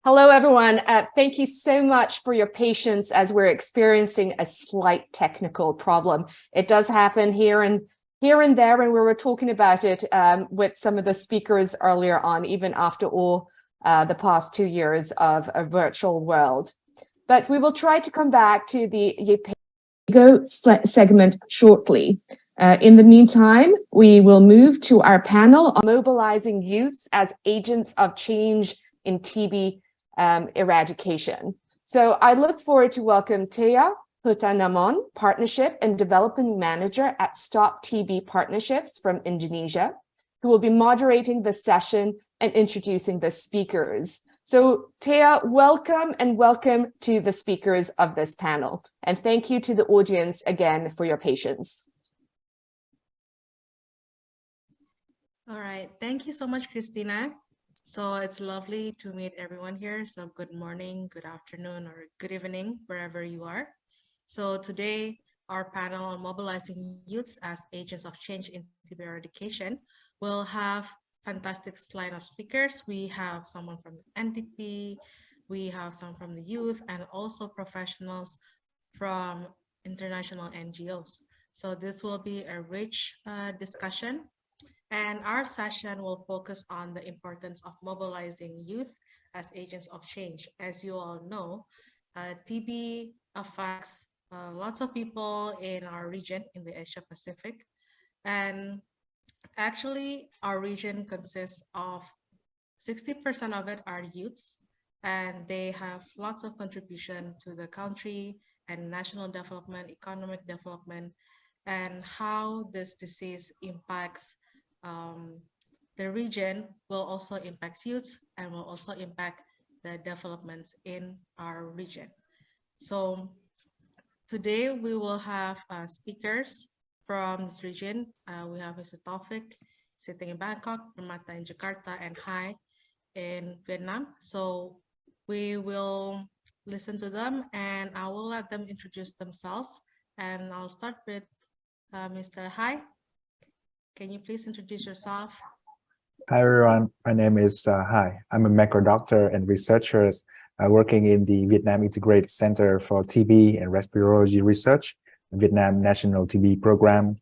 Hello, everyone. Thank you so much for your patience as we're experiencing a slight technical problem. It does happen here and there, and we were talking about it with some of the speakers earlier on, even after all the past 2 years of a virtual world. But we will try to come back to the Go segment shortly. In the meantime, we will move to our panel on mobilizing youths as agents of change in TB eradication. So I look forward to welcome Thea Hutanamon, Partnership and Development Manager at Stop TB Partnerships from Indonesia, who will be moderating the session and introducing the speakers. So Thea, welcome to the speakers of this panel. And thank you to the audience again for your patience. All right, thank you so much, Christina. So it's lovely to meet everyone here. So good morning, good afternoon, or good evening, wherever you are. So today, our panel on mobilizing youths as agents of change in TB eradication will have fantastic line of speakers. We have someone from the NTP, we have some from the youth, and also professionals from international NGOs. So this will be a rich discussion. And our session will focus on the importance of mobilizing youth as agents of change. As you all know, TB affects lots of people in our region, in the Asia Pacific. And actually, our region consists of 60% of it are youths, and they have lots of contribution to the country and national development, economic development, and how this disease impacts the region will also impact youth and will also impact the developments in our region. So today we will have speakers from this region. We have Mr. Taufik sitting in Bangkok, Permata in Jakarta, and Hai in Vietnam. So we will listen to them and I will let them introduce themselves. And I'll start with Mr. Hai. Can you please introduce yourself? Hi, everyone. My name is Hai. I'm a macro doctor and researcher working in the Vietnam Integrated Center for TB and Respirology Research, Vietnam National TB Program.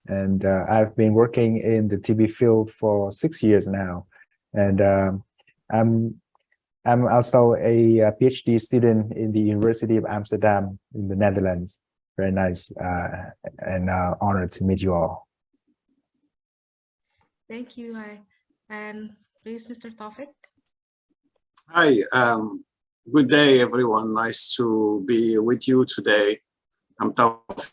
And I've been working in the TB field for 6 years now. And I'm also a PhD student in the University of Amsterdam in the Netherlands. Very nice and honored to meet you all. Thank you, Hai. And please, Mr. Taufik. Hi, good day, everyone. Nice to be with you today. I'm Taufik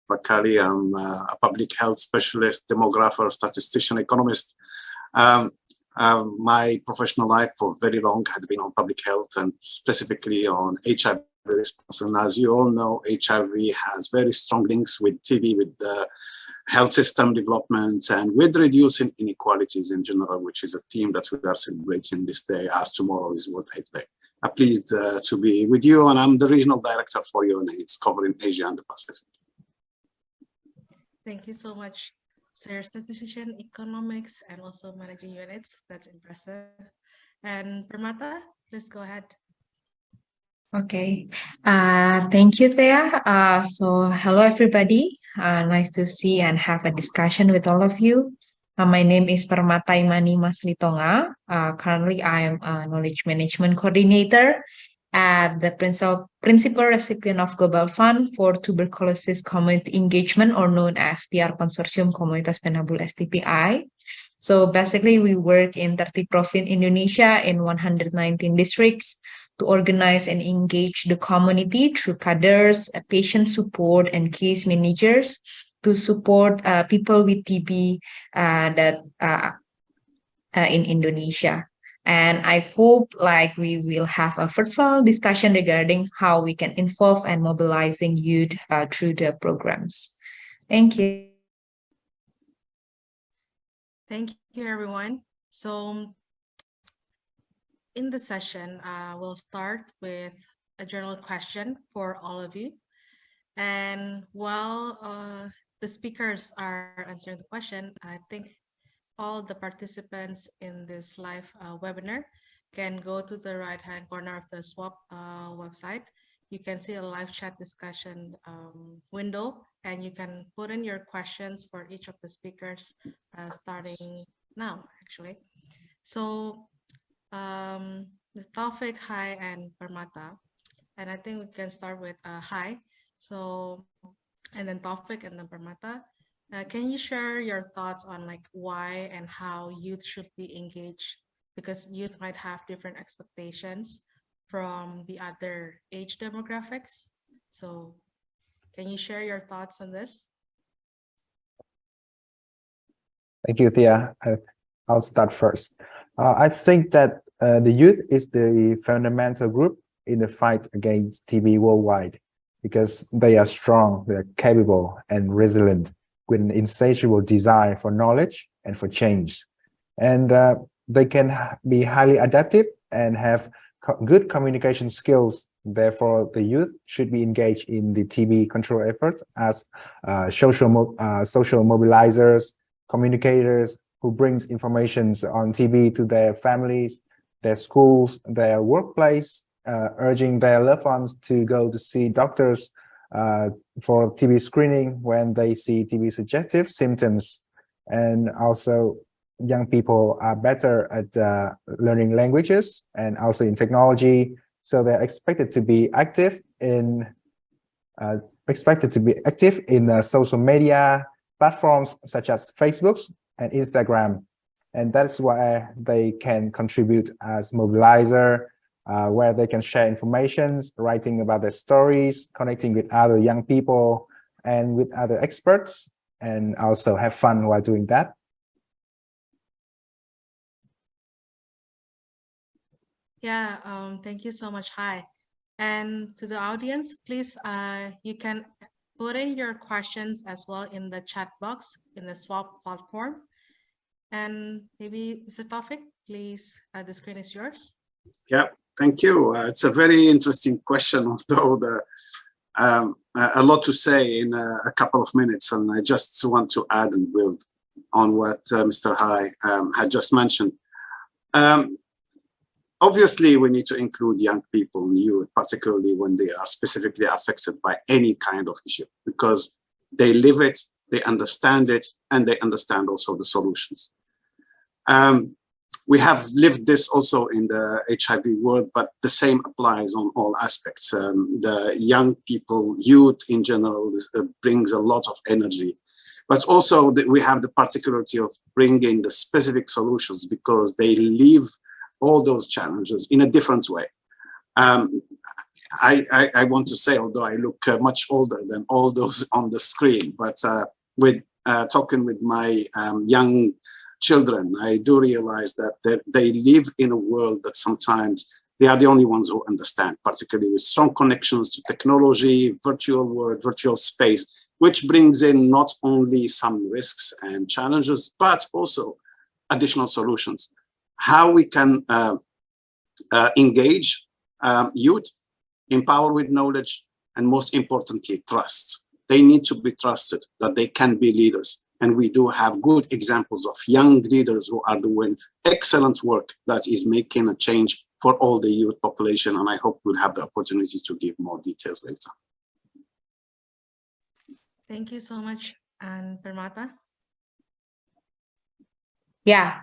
Bakali. I'm a public health specialist, demographer, statistician, economist. My professional life for very long had been on public health and specifically on HIV response. And as you all know, HIV has very strong links with TB, with the health system development and with reducing inequalities in general, which is a theme that we are celebrating this day as tomorrow is World AIDS Day. I'm pleased to be with you, and I'm the regional director for UNAIDS covering Asia and the Pacific. Thank you so much, sir. Statistician, economics, and also managing units. That's impressive. And Permata, please go ahead. Okay, thank you, Thea. So hello, everybody. Nice to see and have a discussion with all of you. My name is Permata Imani Maslitonga. Currently, I am a knowledge management coordinator at the principal recipient of Global Fund for Tuberculosis Community Engagement, or known as PR Consortium Komunitas Penabul STPI. So basically, we work in 30 provinces in Indonesia in 119 districts to organize and engage the community through cadres, patient support, and case managers to support people with TB in Indonesia. And I hope we will have a fruitful discussion regarding how we can involve and mobilizing youth through the programs. Thank you. Thank you, everyone. So in the session, we'll start with a general question for all of you. And while the speakers are answering the question, I think all the participants in this live webinar can go to the right-hand corner of the SWAP website. You can see a live chat discussion window, and you can put in your questions for each of the speakers starting now, actually. So the topic, Hai and Permata, and I think we can start with Hai. So, and then topic, and then Permata. Can you share your thoughts on like why and how youth should be engaged? Because youth might have different expectations from the other age demographics. So can you share your thoughts on this? Thank you, Thea. I'll start first. I think that the youth is the fundamental group in the fight against TB worldwide because they are strong, they are capable and resilient with an insatiable desire for knowledge and for change. And they can be highly adaptive and have good communication skills. Therefore, the youth should be engaged in the TB control efforts as social mobilizers, communicators who brings information on TB to their families, their schools, their workplace, urging their loved ones to go to see doctors for TB screening when they see TB suggestive symptoms. And also, young people are better at learning languages and also in technology, so they're expected to be active in social media platforms such as Facebook and Instagram, and that's where they can contribute as mobilizer, where they can share information, writing about their stories, connecting with other young people and with other experts, and also have fun while doing that. Yeah, thank you so much, Hai. And to the audience, please, you can put in your questions as well in the chat box in the SWAP platform. And maybe Mr. Tawfiq, please, the screen is yours. Yeah, thank you. It's a very interesting question, although a lot to say in a couple of minutes, and I just want to add and build on what Mr. Hai had just mentioned. Obviously, we need to include young people, youth, particularly when they are specifically affected by any kind of issue, because they live it, they understand it, and they understand also the solutions. We have lived this also in the HIV world, but the same applies on all aspects. The young people, youth in general, brings a lot of energy. But also we have the particularity of bringing the specific solutions because they live all those challenges in a different way. I want to say, although I look much older than all those on the screen, but with talking with my young children, I do realize that they live in a world that sometimes they are the only ones who understand, particularly with strong connections to technology, virtual world, virtual space, which brings in not only some risks and challenges, but also additional solutions. How we can engage youth, empower with knowledge, and most importantly, trust. They need to be trusted that they can be leaders. And we do have good examples of young leaders who are doing excellent work that is making a change for all the youth population. And I hope we'll have the opportunity to give more details later. Thank you so much. And Permata? Yeah,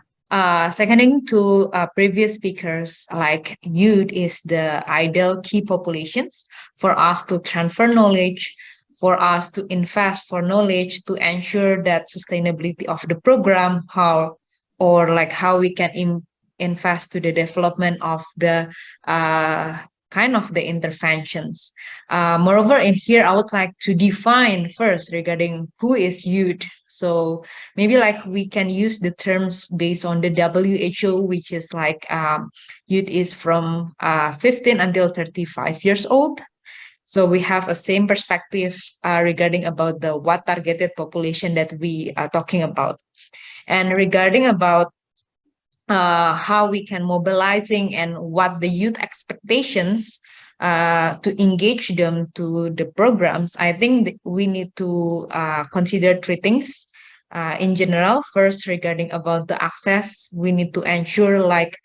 seconding to previous speakers, like youth is the ideal key populations for us to transfer knowledge, for us to invest for knowledge to ensure that sustainability of the program, how we can invest to the development of the kind of the interventions. Moreover, in here, I would like to define first regarding who is youth. So maybe like we can use the terms based on the WHO, which is like youth is from 15 until 35 years old. So we have a same perspective regarding about the what targeted population that we are talking about. And regarding about how we can mobilizing and what the youth expectations to engage them to the programs, I think we need to consider three things in general. First, regarding about the access, we need to ensure like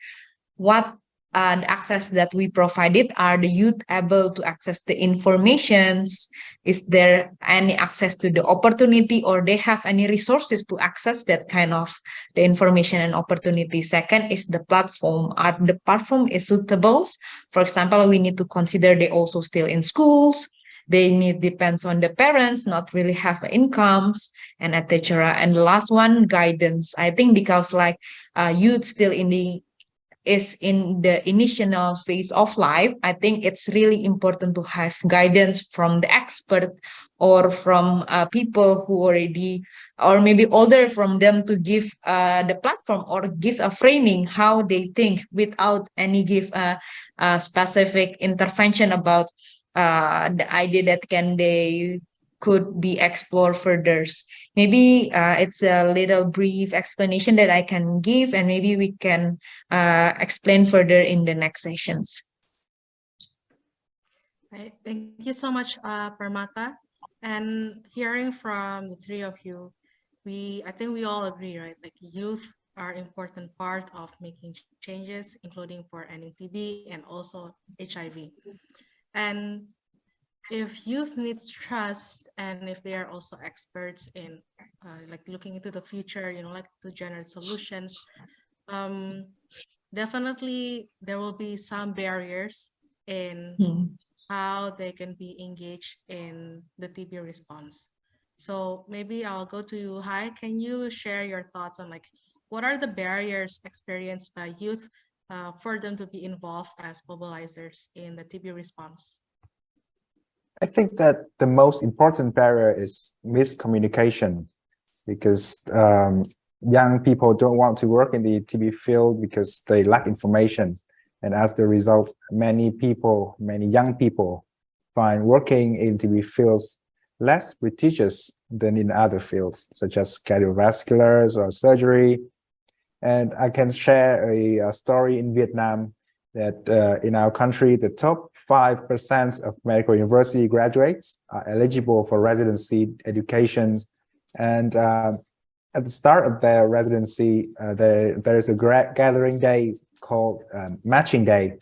what the access that we provided, are the youth able to access the informations? Is there any access to the opportunity, or they have any resources to access that kind of the information and opportunity? Second is the platform. Are the platform is suitable? For example, we need to consider they also still in schools. They need depends on the parents, not really have incomes, and etc. And the last one, guidance. I think because like youth still in the initial phase of life, I think it's really important to have guidance from the expert or from people who already, or maybe older from them, to give the platform or give a framing how they think without any give a specific intervention about the idea that can they could be explored further. Maybe it's a little brief explanation that I can give, and maybe we can explain further in the next sessions. Right. Thank you so much, Parmata. And hearing from the three of you, I think we all agree, right? Like youth are important part of making changes, including for ending TB and also HIV. And if youth needs trust, and if they are also experts in like looking into the future, like to generate solutions, definitely there will be some barriers in how they can be engaged in the TB response. So maybe I'll go to you. Hi, can you share your thoughts on like what are the barriers experienced by youth for them to be involved as mobilizers in the TB response? I think that the most important barrier is miscommunication, because young people don't want to work in the TB field because they lack information. And as the result, many young people find working in TB fields less prestigious than in other fields, such as cardiovasculars or surgery. And I can share a story in Vietnam that in our country, the top 5% of medical university graduates are eligible for residency education. And at the start of their residency, there is a gathering day called matching day.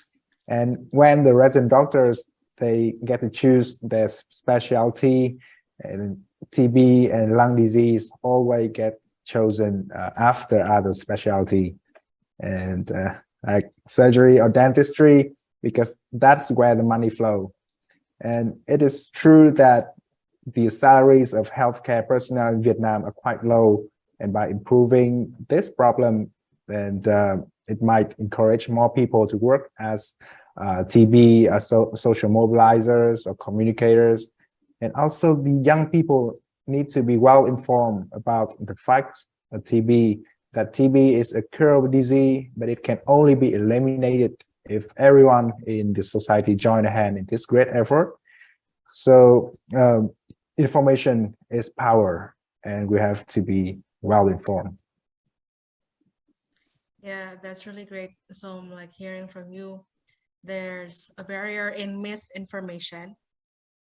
And when the resident doctors, they get to choose their specialty, and TB and lung disease always get chosen after other specialty, and like surgery or dentistry, because that's where the money flow. And it is true that the salaries of healthcare personnel in Vietnam are quite low, and by improving this problem, and it might encourage more people to work as TB, social mobilizers or communicators. And also the young people need to be well informed about the facts of TB, that TB is a curable disease, but it can only be eliminated if everyone in the society join a hand in this great effort. So information is power, and we have to be well informed. Yeah, that's really great. So I'm like hearing from you, there's a barrier in misinformation,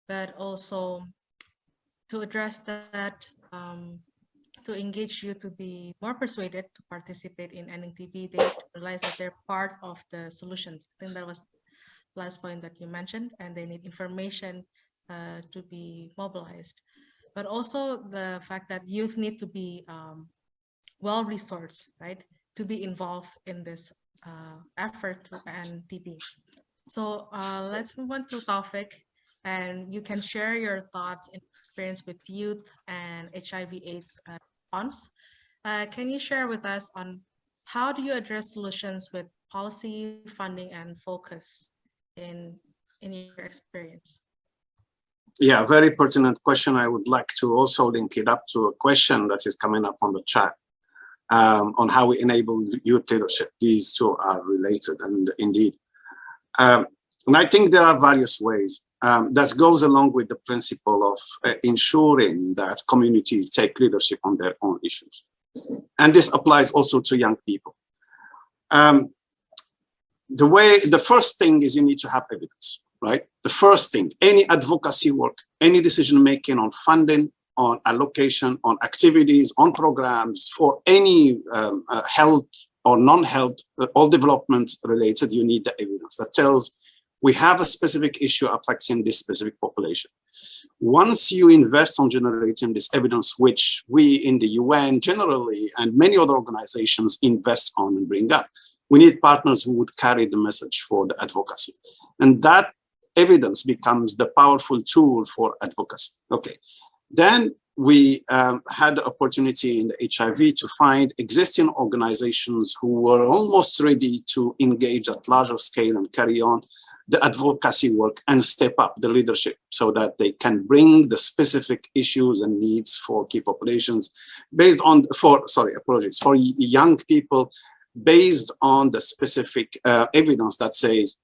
but also to address that, to engage you to be more persuaded to participate in ending TB, they need to realize that they're part of the solutions. I think that was the last point that you mentioned, and they need information to be mobilized. But also the fact that youth need to be well-resourced, right, to be involved in this effort to end TB. So let's move on to Taufik, and you can share your thoughts and experience with youth and HIV/AIDS response. Can you share with us on how do you address solutions with policy, funding, and focus in your experience? Yeah, very pertinent question. I would like to also link it up to a question that is coming up on the chat on how we enable youth leadership. These two are related, and indeed. And I think there are various ways that goes along with the principle of ensuring that communities take leadership on their own issues. And this applies also to young people. The first thing is you need to have evidence, right? The first thing, any advocacy work, any decision making on funding, on allocation, on activities, on programs for any health or non-health, all development related, you need the evidence that tells we have a specific issue affecting this specific population. Once you invest on generating this evidence, which we in the UN generally and many other organizations invest on and bring up, we need partners who would carry the message for the advocacy. And that evidence becomes the powerful tool for advocacy. Okay, then we had the opportunity in the HIV to find existing organizations who were almost ready to engage at larger scale and carry on the advocacy work and step up the leadership so that they can bring the specific issues and needs for key populations based on, for young people, based on the specific evidence that says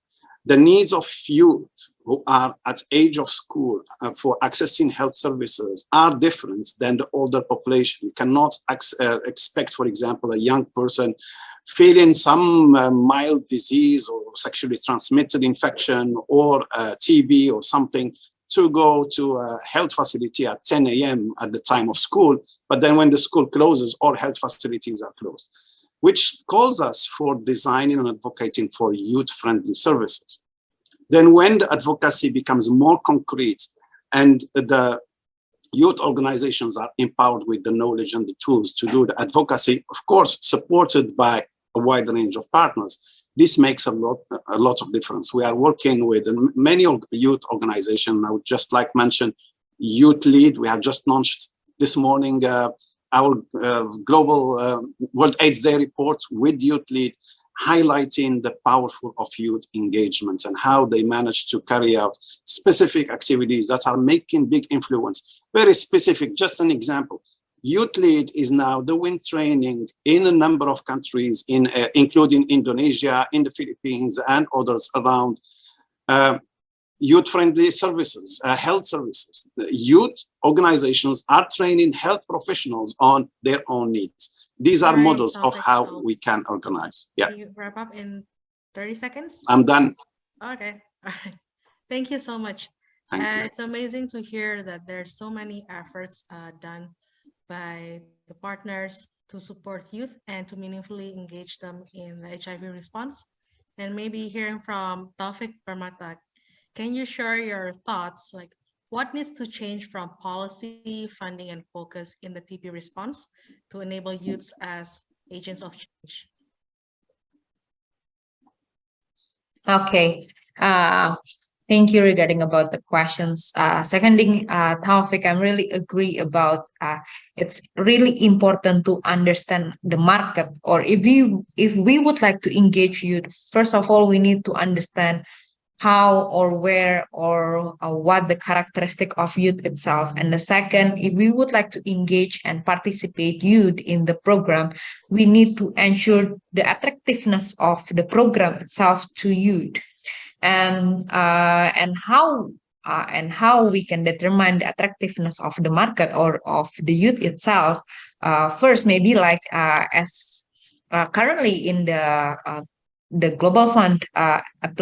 the needs of youth who are at age of school for accessing health services are different than the older population. You cannot expect, for example, a young person feeling some mild disease or sexually transmitted infection or TB or something to go to a health facility at 10 a.m. at the time of school, but then when the school closes, all health facilities are closed, which calls us for designing and advocating for youth-friendly services. Then when the advocacy becomes more concrete and the youth organizations are empowered with the knowledge and the tools to do the advocacy, of course, supported by a wide range of partners, this makes a lot of difference. We are working with many youth organizations. I would just like mention Youth Lead. We have just launched this morning our global World AIDS Day report with Youth Lead, highlighting the powerful of youth engagements and how they manage to carry out specific activities that are making big influence. Very specific, just an example. Youth Lead is now doing training in a number of countries, including Indonesia, in the Philippines, and others around youth-friendly services, health services. The youth organizations are training health professionals on their own needs. These are models of how we can organize. Yeah. Can you wrap up in 30 seconds? I'm done. Okay. All right. Thank you so much. Thank you. It's amazing to hear that there's so many efforts done by the partners to support youth and to meaningfully engage them in the HIV response. And maybe hearing from Taufik Permata, can you share your thoughts, like what needs to change from policy, funding, and focus in the TB response to enable youths as agents of change? Okay. Thank you regarding about the questions. Seconding Taufik, I really agree about it's really important to understand the market, or if we would like to engage youth, first of all, we need to understand how or where or what the characteristic of youth itself. And the second, if we would like to engage and participate youth in the program, we need to ensure the attractiveness of the program itself to youth. And how we can determine the attractiveness of the market or of the youth itself. First, maybe like as currently in the Global Fund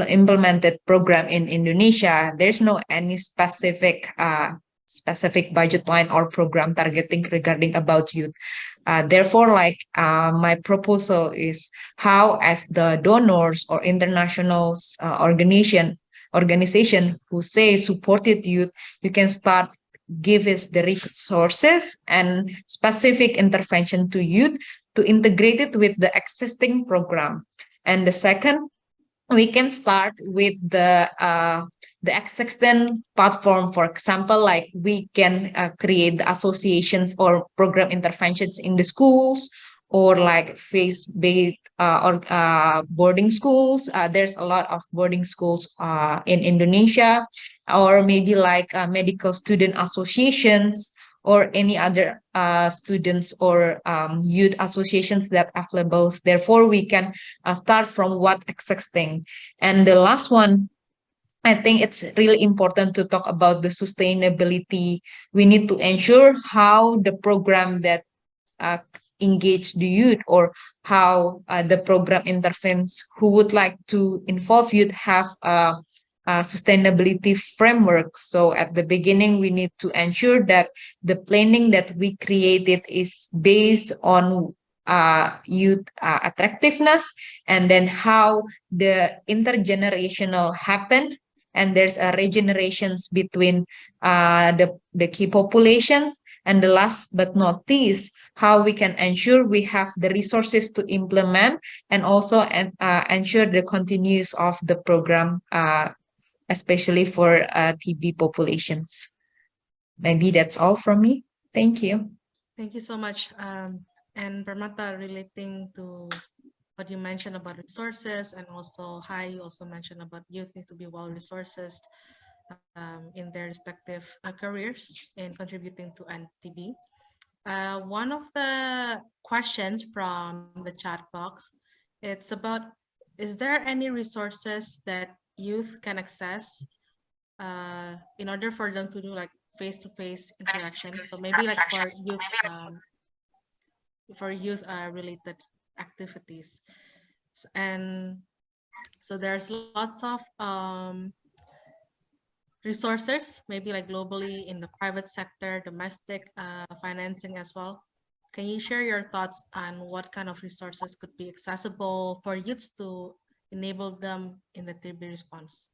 implemented program in Indonesia, there's no any specific budget line or program targeting regarding about youth. Therefore, like my proposal is how, as the donors or international organization who say supported youth, you can start give us the resources and specific intervention to youth to integrate it with the existing program. And the second, we can start with the existing platform. For example, like we can create the associations or program interventions in the schools, or like face-based or boarding schools. There's a lot of boarding schools in Indonesia, or maybe like medical student associations, or any other students or youth associations that are available. Therefore, we can start from what existing. And the last one, I think it's really important to talk about the sustainability. We need to ensure how the program that engage the youth, or how the program intervenes who would like to involve youth have sustainability framework. So at the beginning, we need to ensure that the planning that we created is based on youth attractiveness, and then how the intergenerational happened, and there's a regenerations between the key populations, and the last but not least, how we can ensure we have the resources to implement and also ensure the continuous of the program, especially for TB populations. Maybe that's all from me. Thank you. Thank you so much. And Permata, relating to what you mentioned about resources, and also Hai, you also mentioned about youth need to be well resourced in their respective careers in contributing to NTB. One of the questions from the chat box, it's about, is there any resources that youth can access in order for them to do like face-to-face interaction? So maybe like for youth related activities. And so there's lots of resources, maybe like globally in the private sector, domestic financing as well. Can you share your thoughts on what kind of resources could be accessible for youths to enable them in the TB response?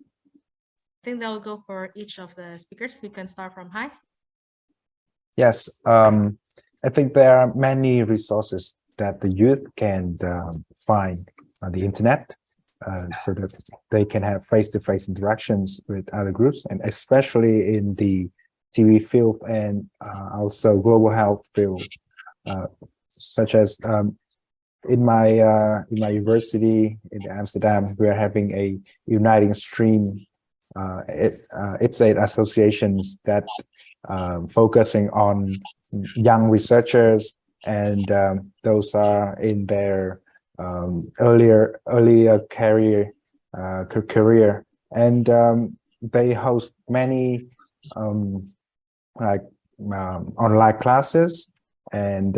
I think that will go for each of the speakers. We can start from Hai. Yes, I think there are many resources that the youth can find on the internet, so that they can have face-to-face interactions with other groups, and especially in the TB field and also global health field, such as in my university in Amsterdam, we are having a uniting stream. It's an associations that focusing on young researchers, and those are in their earlier career, and they host many online classes and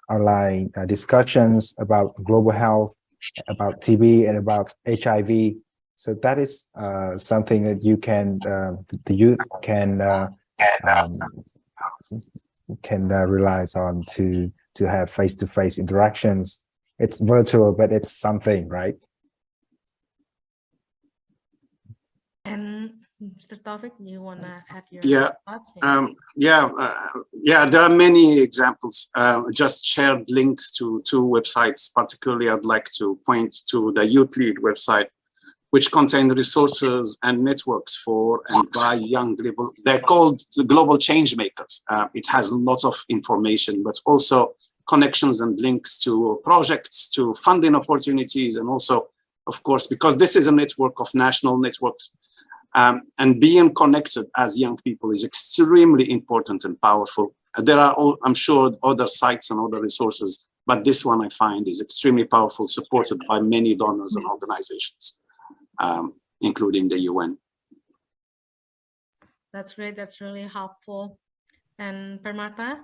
online discussions about global health, about TB, and about HIV. So that is something that you can, the youth can rely on to have face-to-face interactions. It's virtual, but it's something, right? And Mr. Taufik, you want to add your thoughts? There are many examples. Just shared links to two websites. Particularly, I'd like to point to the Youth Lead website, which contain resources and networks for and by young people. They're called the global change makers. It has lots of information, but also connections and links to projects, to funding opportunities, and also, of course, because this is a network of national networks, and being connected as young people is extremely important and powerful. There are, I'm sure, other sites and other resources, but this one I find is extremely powerful, supported by many donors and organizations, including the UN. That's great. That's really helpful. And Permata?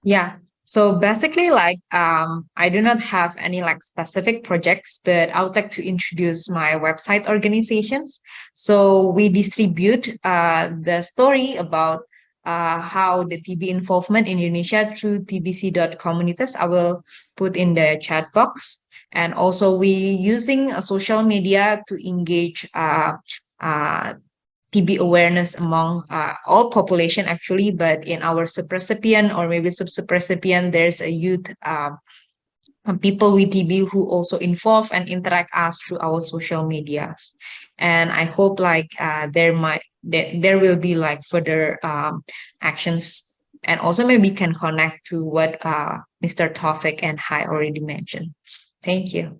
Yeah. So basically, like, I do not have any like specific projects, but I would like to introduce my website organizations. So we distribute the story about how the TB involvement in Indonesia through tbc.communities. I will put in the chat box. And also we using social media to engage TB awareness among all population actually, but in our subrecipient or maybe subrecipient, there's a youth people with TB who also involve and interact us through our social medias. And I hope like there will be like further actions, and also maybe can connect to what Mr. Taufik and Hai already mentioned. Thank you.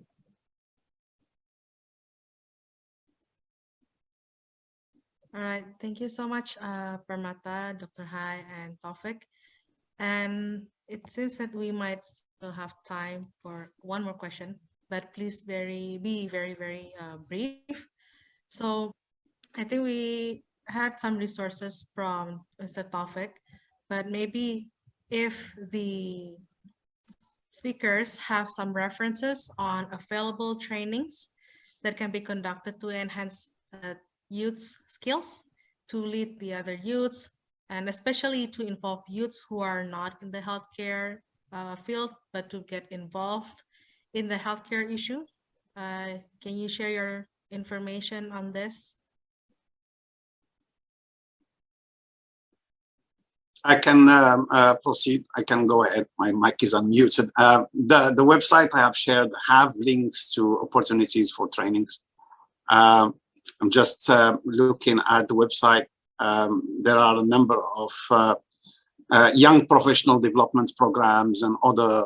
All right, thank you so much, Permata, Dr. Hai, and Taufik. And it seems that we might still have time for one more question, but please be very, very brief. So I think we had some resources from Mr. Taufik, but maybe if the speakers have some references on available trainings that can be conducted to enhance youth's skills to lead the other youths, and especially to involve youths who are not in the healthcare field, but to get involved in the healthcare issue. Can you share your information on this? I can proceed. I can go ahead. My mic is unmuted. The website I have shared have links to opportunities for trainings. I'm just looking at the website. There are a number of young professional development programs and other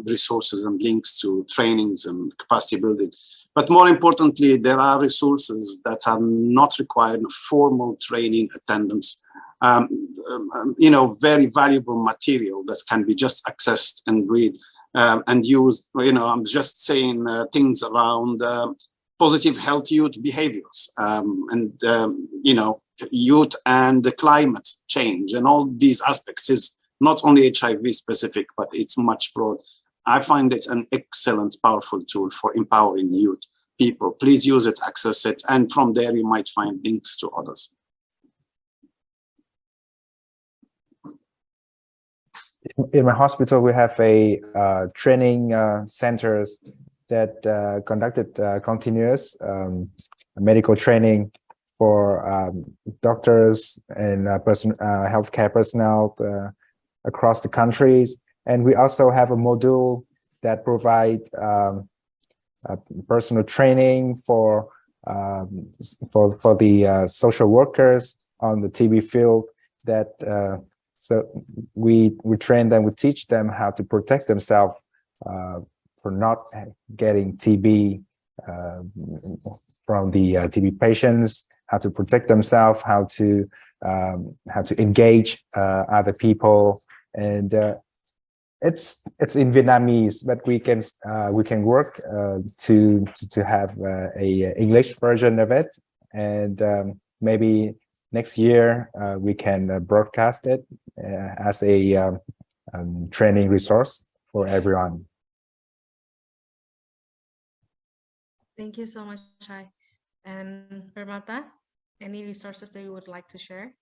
resources and links to trainings and capacity building. But more importantly, there are resources that are not requiring formal training attendance. Very valuable material that can be just accessed and read and used. I'm just saying things around positive health youth behaviors and youth and the climate change and all these aspects is not only HIV specific, but it's much broad. I find it an excellent, powerful tool for empowering youth people. Please use it, access it, and from there you might find links to others. In my hospital, we have a training centers that conducted continuous medical training for doctors and healthcare personnel across the countries. And we also have a module that provide personal training for the social workers on the TB field. That so we train them, we teach them how to protect themselves for not getting TB from the TB patients, how to protect themselves, how to engage other people, and it's in Vietnamese, but we can work to have a English version of it, and maybe next year we can broadcast it as a training resource for everyone. Thank you so much, Shai. And Permata, any resources that you would like to share?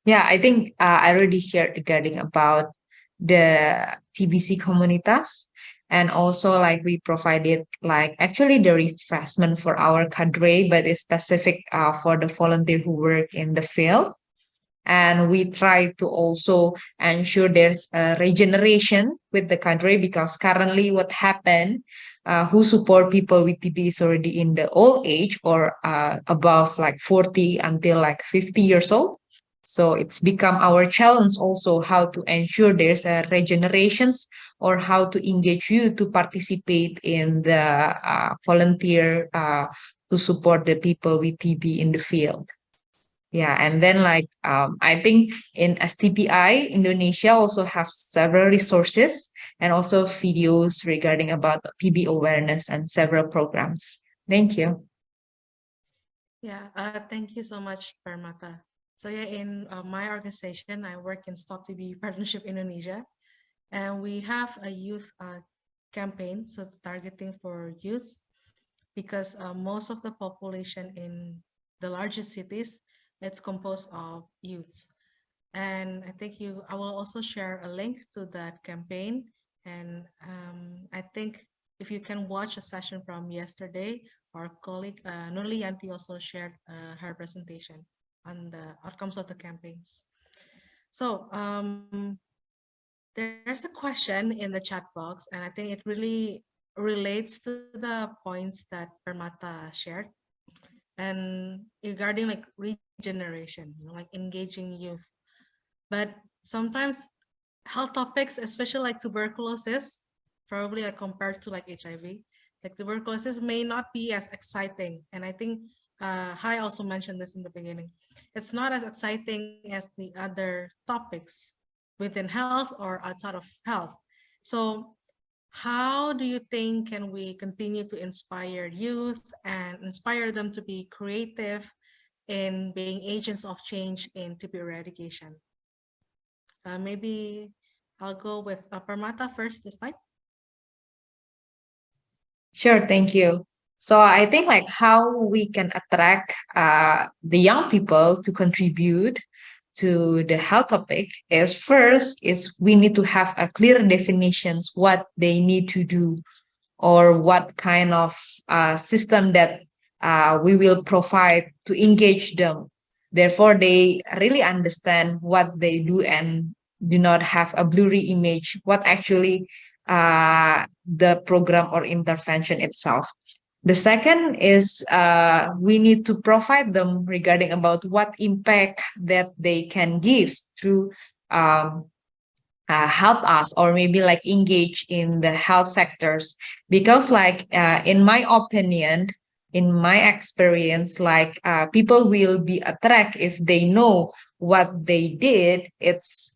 Yeah, I think I already shared regarding about the TBC communitas, and also like we provided like actually the refreshment for our cadre, but it's specific for the volunteer who work in the field. And we try to also ensure there's a regeneration with the cadre, because currently what happened, who support people with TB is already in the old age or above like 40 until like 50 years old. So it's become our challenge also how to ensure there's a regenerations, or how to engage you to participate in the volunteer to support the people with TB in the field. Yeah, and then like I think in STPI Indonesia also have several resources and also videos regarding about TB awareness and several programs. Thank you. Yeah, thank you so much, Permata. So yeah, in my organization, I work in Stop TB Partnership Indonesia, and we have a youth campaign, so targeting for youth, because most of the population in the largest cities, it's composed of youths. And I think I will also share a link to that campaign. And I think if you can watch a session from yesterday, our colleague Nurli Yanti also shared her presentation on the outcomes of the campaigns. So there's a question in the chat box, and I think it really relates to the points that Permata shared, and regarding like regeneration, like engaging youth. But sometimes health topics, especially like tuberculosis, probably like compared to like HIV, like tuberculosis may not be as exciting. And I think Hai also mentioned this in the beginning. It's not as exciting as the other topics within health or outside of health. So how do you think can we continue to inspire youth and inspire them to be creative in being agents of change in TB eradication? Maybe I'll go with Permata first this time. Sure, thank you. So I think like how we can attract the young people to contribute to the health topic is first is we need to have a clear definitions what they need to do or what kind of system that we will provide to engage them. Therefore, they really understand what they do and do not have a blurry image, what actually the program or intervention itself. The second is we need to provide them regarding about what impact that they can give through um, help us or maybe like engage in the health sectors because like in my opinion in my experience like people will be attracted if they know what they did it's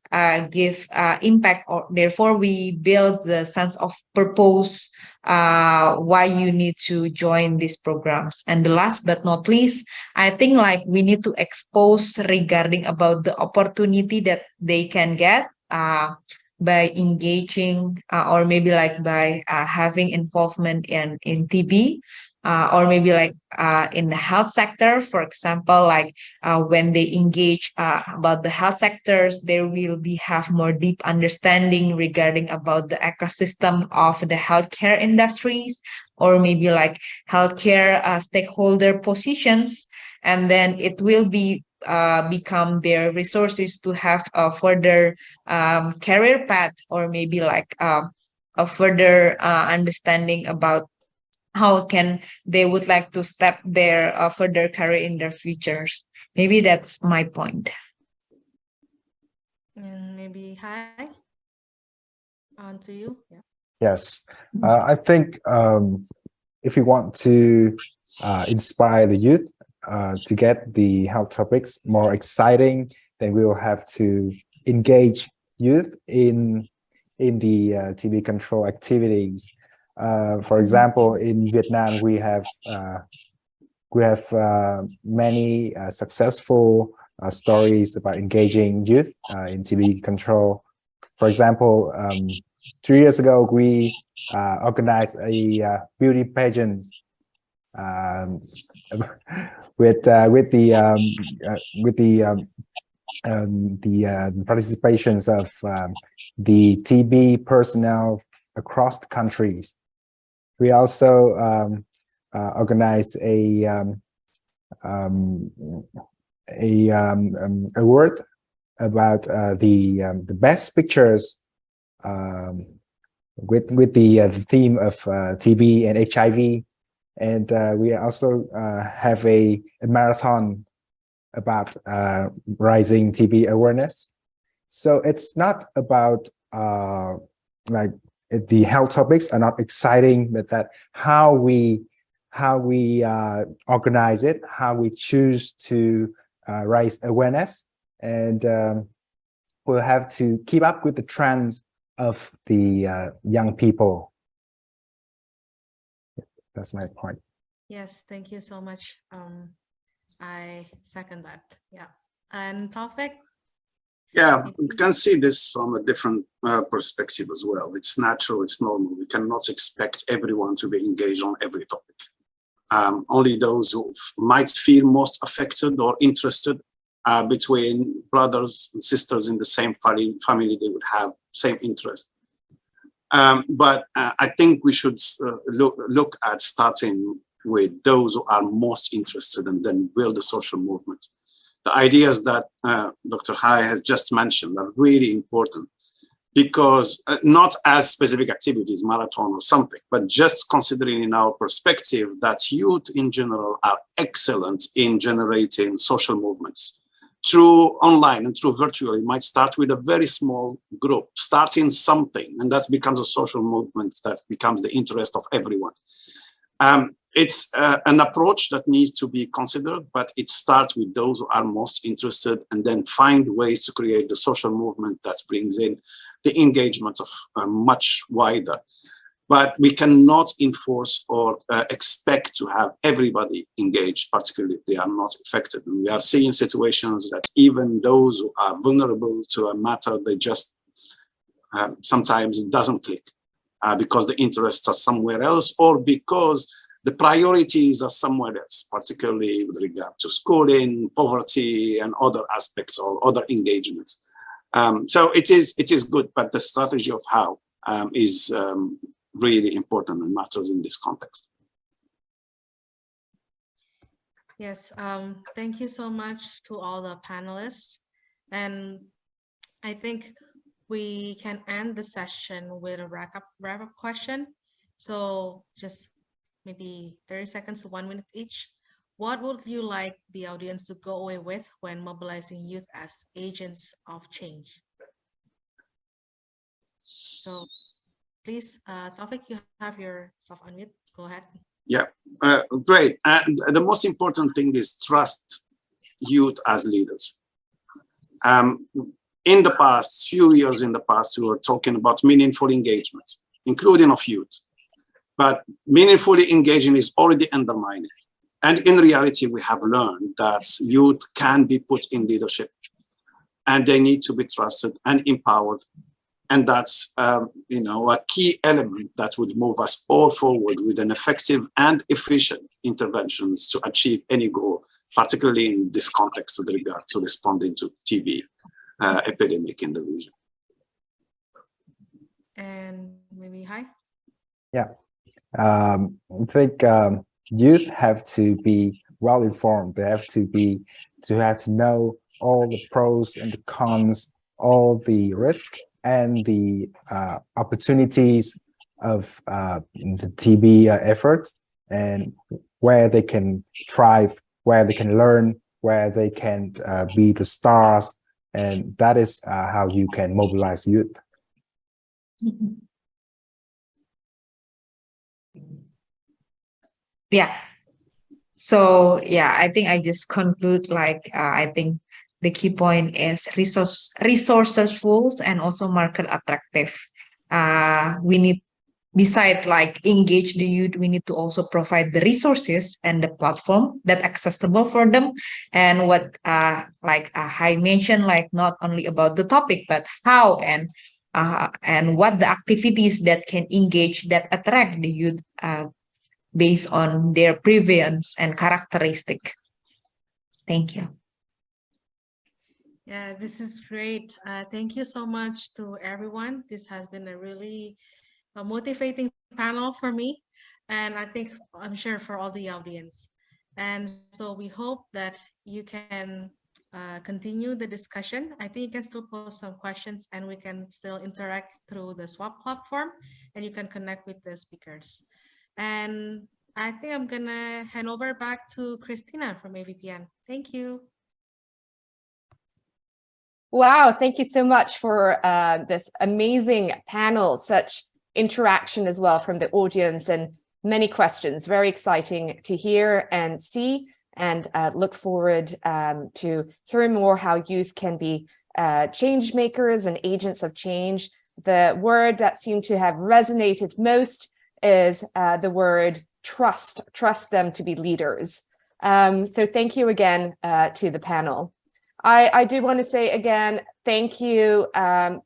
give impact or therefore we build the sense of purpose why you need to join these programs. And the last but not least I think like we need to expose regarding about the opportunity that they can get by engaging or maybe like by having involvement in TB or maybe like in the health sector, for example, like when they engage about the health sectors, they will be have more deep understanding regarding about the ecosystem of the healthcare industries or maybe like healthcare stakeholder positions, and then it will be become their resources to have a further career path or maybe like a further understanding about how can they would like to step their further career in their futures. Maybe that's my point. And maybe hi, on to you. Yeah. Yes, I think if you want to inspire the youth to get the health topics more exciting, then we will have to engage youth in the TB control activities. For example, in Vietnam, we have many successful stories about engaging youth in TB control. For example, 2 years ago, we organized a beauty pageant with the participations of the TB personnel across the countries. We also organized a award about the best pictures with the theme of TB and HIV, and we also have a marathon about rising TB awareness. So it's not about like the health topics are not exciting, but that how we organize it, how we choose to raise awareness, and we'll have to keep up with the trends of the young people. That's my point. Yes, thank you so much. I second that. Yeah. And Tawfiq? Yeah, we can see this from a different perspective as well. It's natural, it's normal. We cannot expect everyone to be engaged on every topic. Only those who might feel most affected or interested between brothers and sisters in the same family, they would have same interest. But I think we should look at starting with those who are most interested and then build a social movement. The ideas that Dr. Hai has just mentioned are really important because not as specific activities, marathon or something, but just considering in our perspective that youth in general are excellent in generating social movements. Through online and through virtual, it might start with a very small group, starting something, and that becomes a social movement that becomes the interest of everyone. It's an approach that needs to be considered, but it starts with those who are most interested and then find ways to create the social movement that brings in the engagement of much wider. But we cannot enforce or expect to have everybody engaged, particularly if they are not affected. And we are seeing situations that even those who are vulnerable to a matter, they just sometimes it doesn't click because the interests are somewhere else or because the priorities are somewhere else, particularly with regard to schooling, poverty, and other aspects or other engagements. So it is good, but the strategy of how is really important and matters in this context. Yes, thank you so much to all the panelists. And I think we can end the session with a wrap-up question. So just maybe 30 seconds to 1 minute each. What would you like the audience to go away with when mobilizing youth as agents of change? So please, Taufik, you have yourself unmute. Go ahead. Yeah, great. And the most important thing is trust youth as leaders. In the past, few years in the past, we were talking about meaningful engagement, including of youth. But meaningfully engaging is already undermined. And in reality, we have learned that youth can be put in leadership and they need to be trusted and empowered. And that's a key element that would move us all forward with an effective and efficient interventions to achieve any goal, particularly in this context with regard to responding to TB epidemic in the region. And maybe Hai? Yeah, I think youth have to be well informed. They have to know all the pros and the cons, all the risk and the opportunities of the TB efforts, and where they can thrive, where they can learn, where they can be the stars, and that is how you can mobilize youth. Yeah. So yeah, I think I just conclude like I think the key point is resourceful and also market attractive. We need, beside like engage the youth, we need to also provide the resources and the platform that accessible for them. And what I mentioned, like not only about the topic, but how and what the activities that can engage, that attract the youth based on their prevalence and characteristic. Thank you. Yeah, this is great. Thank you so much to everyone. This has been a really motivating panel for me, and I think I'm sure for all the audience. And so we hope that you can continue the discussion. I think you can still post some questions and we can still interact through the Swap platform, and you can connect with the speakers. And I think I'm gonna hand over back to Christina from AVPN. Thank you. Wow, thank you so much for this amazing panel, such interaction as well from the audience and many questions. Very exciting to hear and see, and look forward to hearing more how youth can be change makers and agents of change. The word that seemed to have resonated most is the word trust them to be leaders. So thank you again to the panel. I do want to say again, thank you to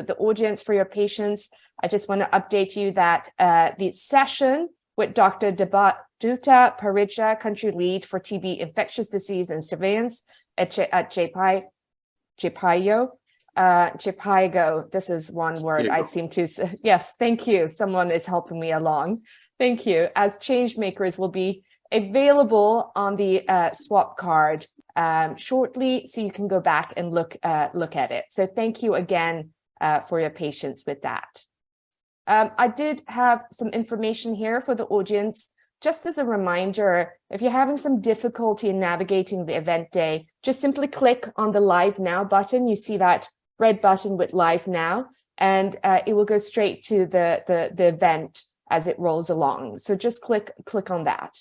the audience for your patience. I just want to update you that the session with Dr. Duta Parija, country lead for TB infectious disease and surveillance at JPIGO. This is one word I seem to, yes, thank you. Someone is helping me along. Thank you. As change makers will be available on the swap card shortly, so you can go back and look at it. So thank you again for your patience with that. I did have some information here for the audience. Just as a reminder, if you're having some difficulty in navigating the event day, just simply click on the Live Now button. You see that red button with Live Now, and it will go straight to the event as it rolls along. So just click on that.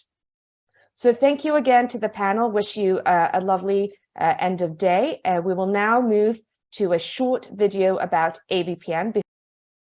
So thank you again to the panel. Wish you a lovely end of day. We will now move to a short video about AVPN.